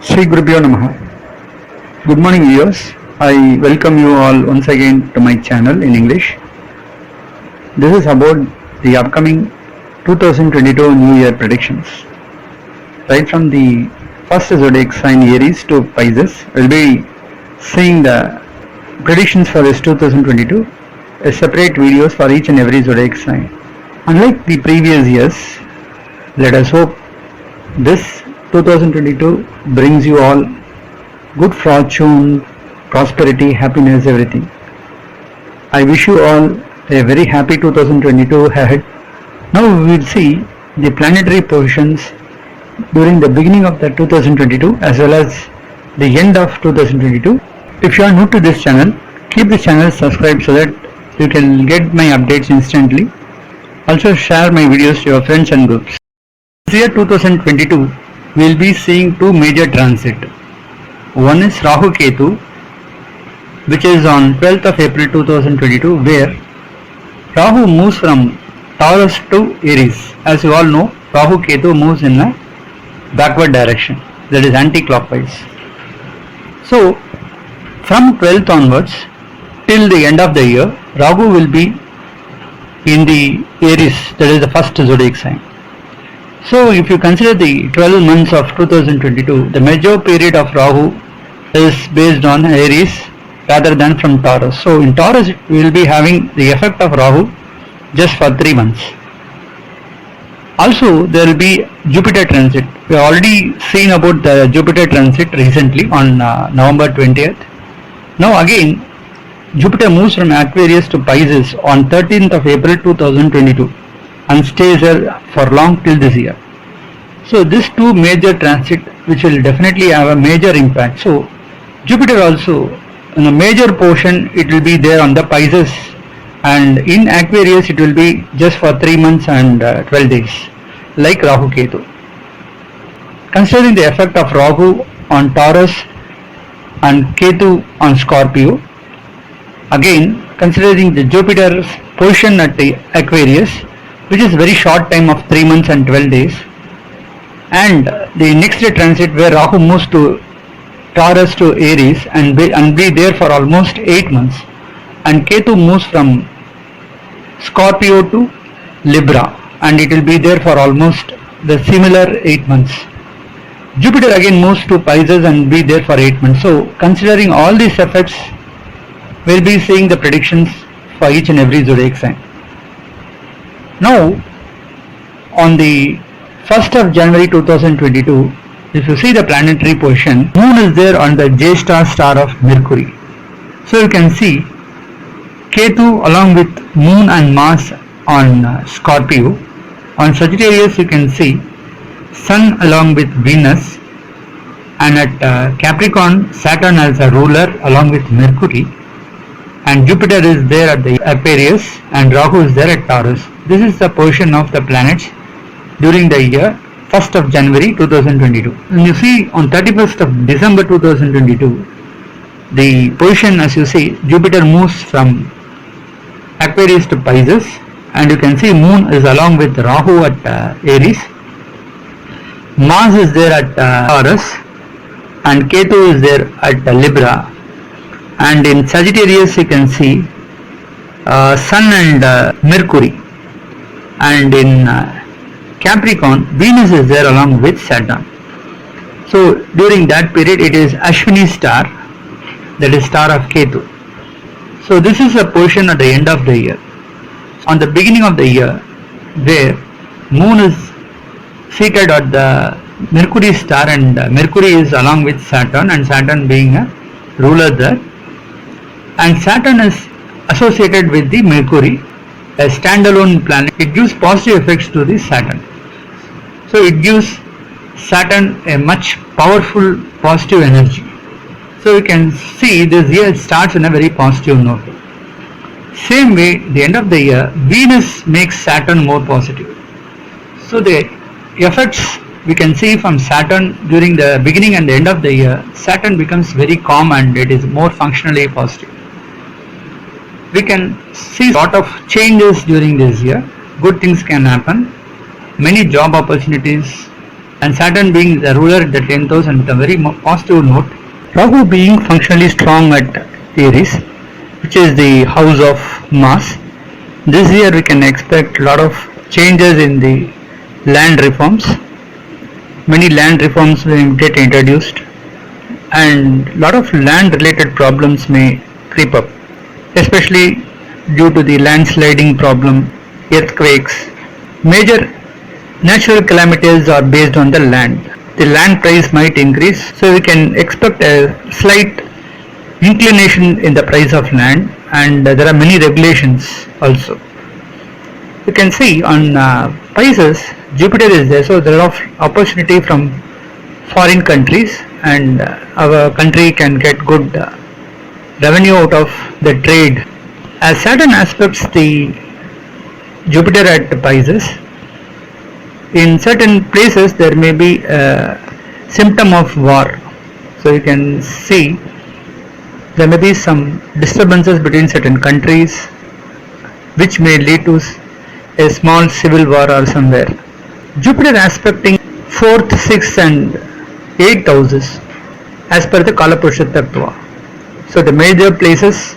Sri Gurubhyo Namaha. Good morning viewers. I welcome you all once again to my channel in English. This is about the upcoming 2022 New Year predictions. Right from the first zodiac sign Aries to Pisces, we'll be seeing the predictions for this 2022, a separate videos for each and every zodiac sign. Unlike the previous years, let us hope this 2022 brings you all good fortune, prosperity, happiness, everything. I wish you all a very happy 2022 ahead. Now we will see the planetary positions during the beginning of the 2022 as well as the end of 2022. If you are new to this channel, keep the channel subscribed so that you can get my updates instantly. Also share my videos to your friends and groups. This year 2022 we will be seeing two major transit. One is Rahu Ketu, which is on 12th of April 2022, where Rahu moves from Taurus to Aries. As you all know, Rahu Ketu moves in a backward direction, that is anti-clockwise. So from 12th onwards till the end of the year, Rahu will be in the Aries, that is the first zodiac sign. So if you consider the 12 months of 2022, the major period of Rahu is based on Aries rather than from Taurus. So in Taurus we will be having the effect of Rahu just for 3 months. Also there will be Jupiter transit. We have already seen about the Jupiter transit recently on November 20th. Now again Jupiter moves from Aquarius to Pisces on 13th of April 2022 and stays there for long till this year. So these two major transit which will definitely have a major impact. So Jupiter also in a major portion it will be there on the Pisces, and in Aquarius it will be just for 3 months and 12 days like Rahu Ketu. Considering the effect of Rahu on Taurus and Ketu on Scorpio, again considering the Jupiter's position at the Aquarius, which is very short time of 3 months and 12 days, and the next transit where Rahu moves to Taurus to Aries and be there for almost 8 months, and Ketu moves from Scorpio to Libra and it will be there for almost the similar 8 months. Jupiter again moves to Pisces and be there for 8 months. So considering all these effects, we'll be seeing the predictions for each and every zodiac sign. Now on the 1st of January 2022, if you see the planetary position, Moon is there on the Jyeshtha star of Mercury. So you can see Ketu along with Moon and Mars on Scorpio. On Sagittarius you can see Sun along with Venus, and at Capricorn Saturn as a ruler along with Mercury, and Jupiter is there at the Aquarius and Rahu is there at Taurus. This is the position of the planets during the year 1st of January 2022. And you see on 31st of December 2022, the position, as you see, Jupiter moves from Aquarius to Pisces, and you can see Moon is along with Rahu at Aries, Mars is there at Taurus, and Ketu is there at Libra, and in Sagittarius you can see Sun and Mercury, and in Capricorn Venus is there along with Saturn. So during that period it is Ashwini star, that is star of Ketu. So this is a position at the end of the year. On the beginning of the year, where Moon is seated at the Mercury star and Mercury is along with Saturn, and Saturn being a ruler there, and Saturn is associated with the Mercury, a standalone planet. It gives positive effects to the Saturn. So it gives Saturn a much powerful positive energy. So you can see this year starts in a very positive note. Same way, the end of the year, Venus makes Saturn more positive. So the effects we can see from Saturn during the beginning and the end of the year, Saturn becomes very calm and it is more functionally positive. We can see a lot of changes during this year. Good things can happen. Many job opportunities and Saturn being the ruler at the 10th house and a very positive note. Rahu being functionally strong at Aries, which is the house of Mars. This year we can expect a lot of changes in the land reforms. Many land reforms will get introduced and a lot of land related problems may creep up, especially due to the landsliding problem, earthquakes. Major natural calamities are based on the land. The land price might increase, so we can expect a slight inclination in the price of land, and there are many regulations also. You can see on prices, Jupiter is there, so there are opportunity from foreign countries, and our country can get good revenue out of the trade. As Saturn aspects the Jupiter at Pisces, in certain places there may be a symptom of war. So you can see there may be some disturbances between certain countries which may lead to a small civil war or somewhere. Jupiter aspecting 4th, 6th and 8th houses as per the Kalapurusha Tattva. So the major places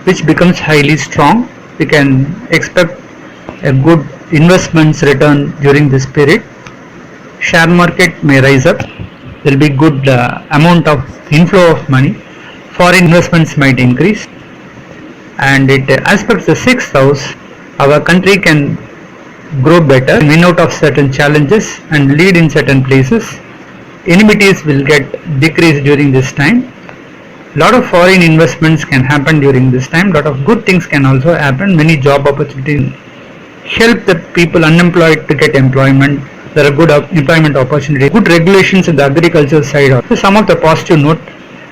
which becomes highly strong, we can expect a good investments return during this period. Share market may rise up. There will be good amount of inflow of money. Foreign investments might increase, and it aspects the 6th house. Our country can grow better, win out of certain challenges and lead in certain places. Enmities will get decreased during this time. Lot of foreign investments can happen during this time. Lot of good things can also happen. Many job opportunities help the people unemployed to get employment. There are good employment opportunities. Good regulations in the agriculture side. So some of the positive note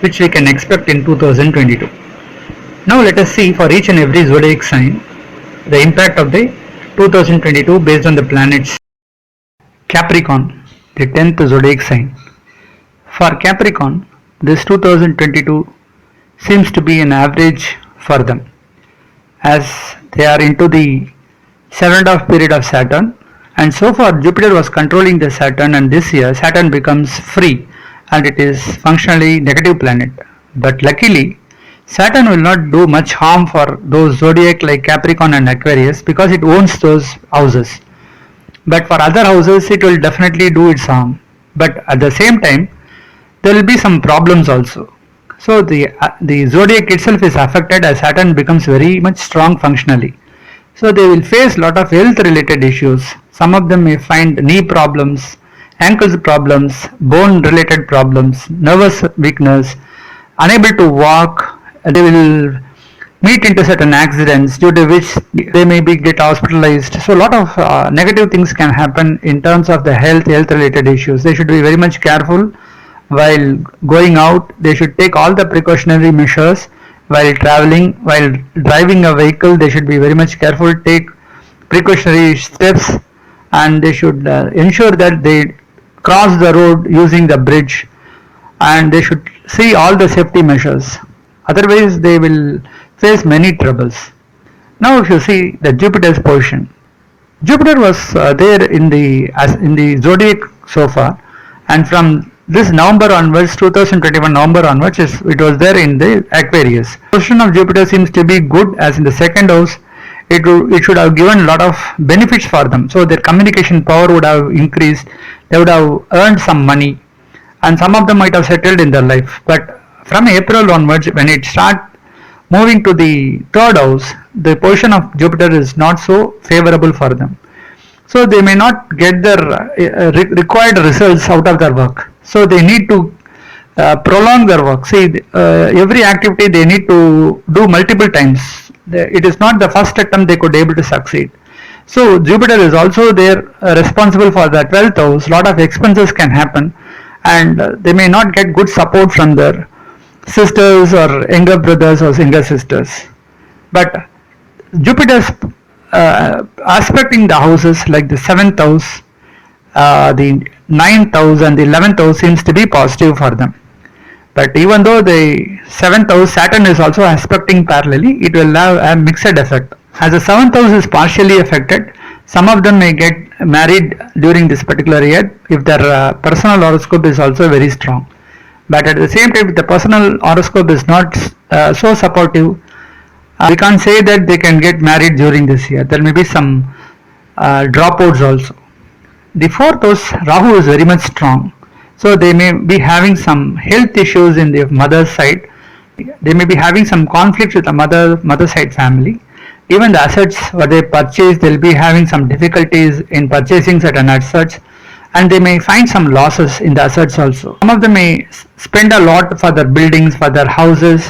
which we can expect in 2022. Now let us see for each and every zodiac sign the impact of the 2022 based on the planets. Capricorn, the 10th zodiac sign. For Capricorn, this 2022 seems to be an average for them, as they are into the 7.5 period of Saturn, and so far Jupiter was controlling the Saturn, and this year Saturn becomes free and it is functionally negative planet. But luckily Saturn will not do much harm for those zodiac like Capricorn and Aquarius because it owns those houses. But for other houses it will definitely do its harm. But at the same time there will be some problems also. So the zodiac itself is affected as Saturn becomes very much strong functionally. So they will face lot of health related issues. Some of them may find knee problems, ankles problems, bone related problems, nervous weakness, unable to walk. They will meet into certain accidents due to which they may be get hospitalized. So a lot of negative things can happen in terms of the health related issues. They should be very much careful while going out. They should take all the precautionary measures while traveling, while driving a vehicle. They should be very much careful, take precautionary steps, and they should ensure that they cross the road using the bridge, and they should see all the safety measures. Otherwise they will face many troubles. Now if you see the Jupiter's position, Jupiter was there in the zodiac so far, and from this November onwards, 2021 November onwards, it was there in the Aquarius. Position of Jupiter seems to be good, as in the second house it should have given a lot of benefits for them. So their communication power would have increased, they would have earned some money, and some of them might have settled in their life. But from April onwards, when it starts moving to the third house, the position of Jupiter is not so favorable for them. So they may not get their required results out of their work. So they need to prolong their work. See, every activity they need to do multiple times. It is not the first attempt they could able to succeed. So Jupiter is also there responsible for the 12th house. Lot of expenses can happen, and they may not get good support from their sisters or younger brothers or younger sisters. But Jupiter's aspecting the houses like the 7th house, the 9th house and the 11th house seems to be positive for them. But even though the 7th house Saturn is also aspecting parallelly, it will have a mixed effect. As the 7th house is partially affected, Some of them may get married during this particular year if their personal horoscope is also very strong. But at the same time, if the personal horoscope is not so supportive, we can't say that they can get married during this year. There may be some dropouts also. The fourth house, Rahu is very much strong. So they may be having some health issues in their mother's side. They may be having some conflicts with the mother side family. Even the assets what they purchase, they'll be having some difficulties in purchasing certain assets, and they may find some losses in the assets also. Some of them may spend a lot for their buildings, for their houses,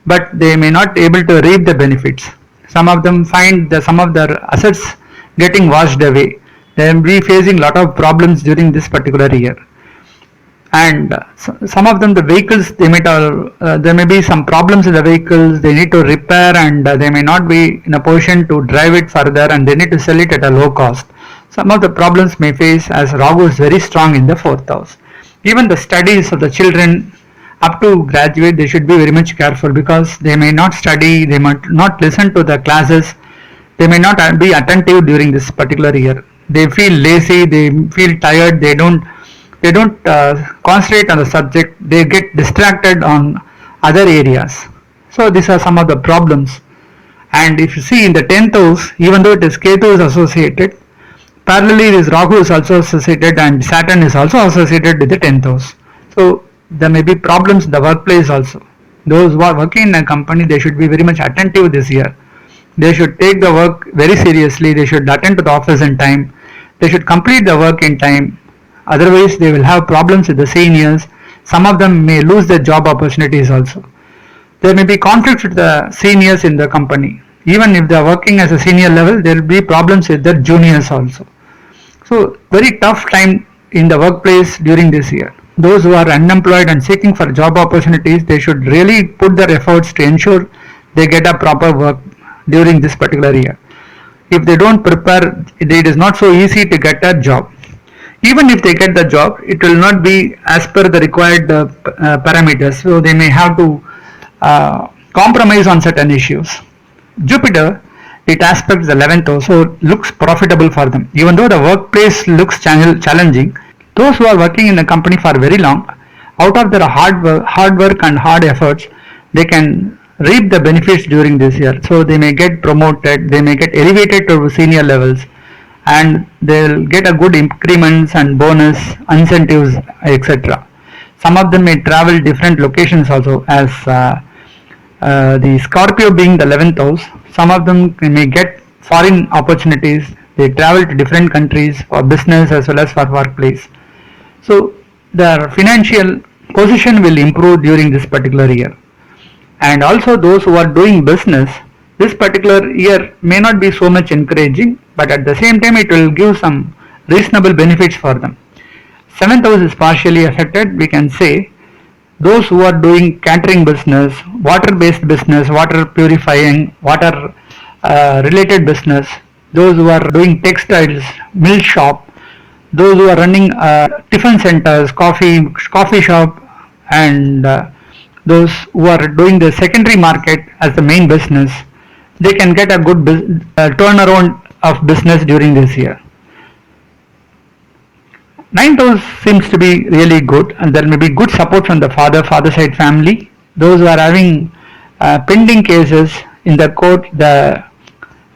but they may not able to reap the benefits. Some of them find some of their assets getting washed away. They will be facing lot of problems during this particular year. And some of them, the vehicles, there may be some problems in the vehicles. They need to repair, and they may not be in a position to drive it further, and they need to sell it at a low cost. Some of the problems may face, as Rahu is very strong in the fourth house. Even the studies of the children up to graduate, they should be very much careful, because they may not study, they might not listen to the classes, they may not be attentive during this particular year. They feel lazy, they feel tired, they don't concentrate on the subject, they get distracted on other areas. So these are some of the problems. And if you see in the 10th house, even though it is Ketu is associated, parallelly this Rahu is also associated, and Saturn is also associated with the 10th house. So there may be problems in the workplace also. Those who are working in a company, they should be very much attentive this year. They should take the work very seriously, they should attend to the office in time, they should complete the work in time. Otherwise, they will have problems with the seniors. Some of them may lose their job opportunities also. There may be conflicts with the seniors in the company. Even if they are working as a senior level, there will be problems with their juniors also. So, very tough time in the workplace during this year. Those who are unemployed and seeking for job opportunities, they should really put their efforts to ensure they get a proper work during this particular year. If they don't prepare, it is not so easy to get a job. Even if they get the job, it will not be as per the required parameters. So they may have to compromise on certain issues. Jupiter, it aspects the 11th house, so looks profitable for them. Even though the workplace looks challenging, those who are working in the company for very long, out of their hard work and hard efforts, they can reap the benefits during this year. So they may get promoted, they may get elevated to senior levels, and they'll get a good increments and bonus, incentives, etc. Some of them may travel different locations also, as the Scorpio being the 11th house. Some of them may get foreign opportunities. They travel to different countries for business as well as for workplace. So their financial position will improve during this particular year. And also those who are doing business, this particular year may not be so much encouraging, but at the same time it will give some reasonable benefits for them. 7th house is partially affected. We can say those who are doing catering business, water based business, water purifying, water related business, those who are doing textiles, milk shop, those who are running tiffin centers, coffee shop, and those who are doing the secondary market as the main business, they can get a good turnaround of business during this year. 9th house seems to be really good, and there may be good support from the father side family. Those who are having pending cases in the court, the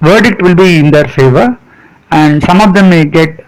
verdict will be in their favor, and some of them may get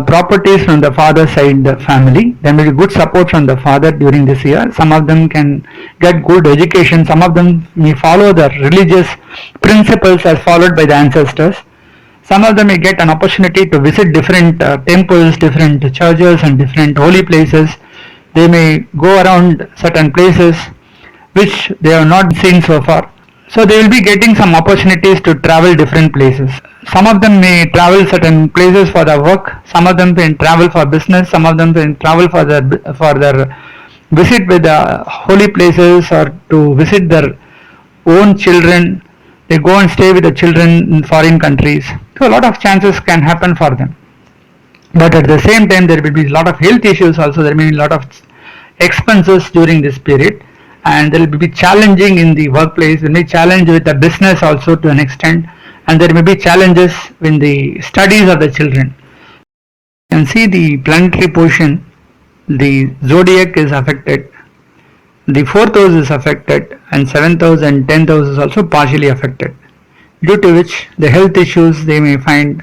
properties from the father side family. There may be good support from the father during this year. Some of them can get good education. Some of them may follow the religious principles as followed by the ancestors. Some of them may get an opportunity to visit different temples, different churches and different holy places. They may go around certain places which they have not seen so far. So they will be getting some opportunities to travel different places. Some of them may travel certain places for their work, some of them may travel for business, some of them may travel for their visit with the holy places, or to visit their own children. They go and stay with the children in foreign countries. So a lot of chances can happen for them. But at the same time, there will be a lot of health issues also. There may be a lot of expenses during this period, and there will be challenging in the workplace. There may be challenge with the business also to an extent, and there may be challenges in the studies of the children. You can see the planetary position, the zodiac is affected, the fourth house is affected, and seventh house and 10th house is also partially affected, due to which the health issues they may find,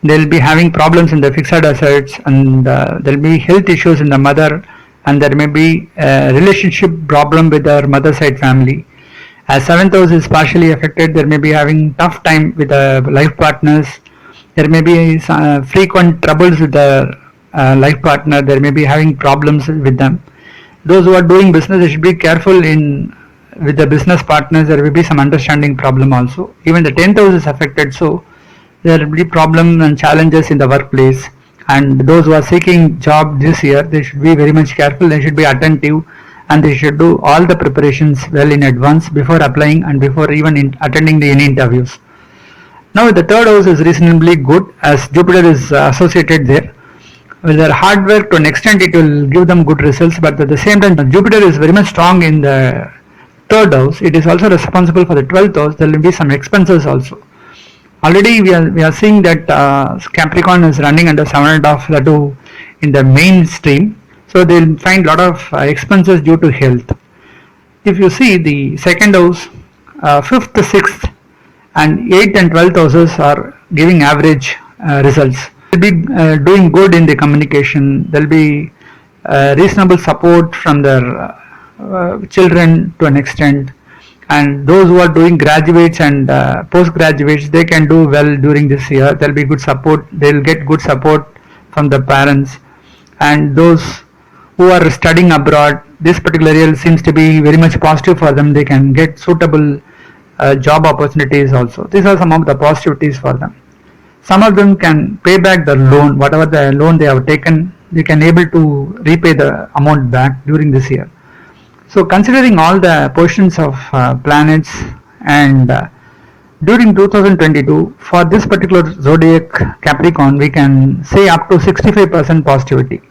they'll be having problems in the fixed assets, and there'll be health issues in the mother, and there may be a relationship problem with their mother side family. As seventh house is partially affected, there may be having tough time with the life partners. There may be frequent troubles with the life partner. There may be having problems with them. Those who are doing business, they should be careful in with the business partners. There will be some understanding problem also. Even the 10th house is affected, so there will be problems and challenges in the workplace. And those who are seeking job this year, they should be very much careful. They should be attentive, and they should do all the preparations well in advance before applying and before even attending any interviews. Now the third house is reasonably good, as Jupiter is associated there. With their hard work, to an extent it will give them good results, but at the same time Jupiter is very much strong in the third house. It is also responsible for the 12th house. There will be some expenses also. Already we are seeing that Capricorn is running under 7.5 Latu in the mainstream, so they will find a lot of expenses due to health. If you see the second house, 5th, 6th and 8th and 12th houses are giving average results. They'll be doing good in the communication. There will be reasonable support from their children to an extent, and those who are doing graduates and post-graduates, they can do well during this year. There will be good support. They will get good support from the parents, and those who are studying abroad, this particular year seems to be very much positive for them. They can get suitable job opportunities also. These are some of the positivities for them. Some of them can pay back the loan, whatever the loan they have taken, they can able to repay the amount back during this year. So considering all the positions of planets, and during 2022 for this particular zodiac Capricorn, we can say up to 65% positivity.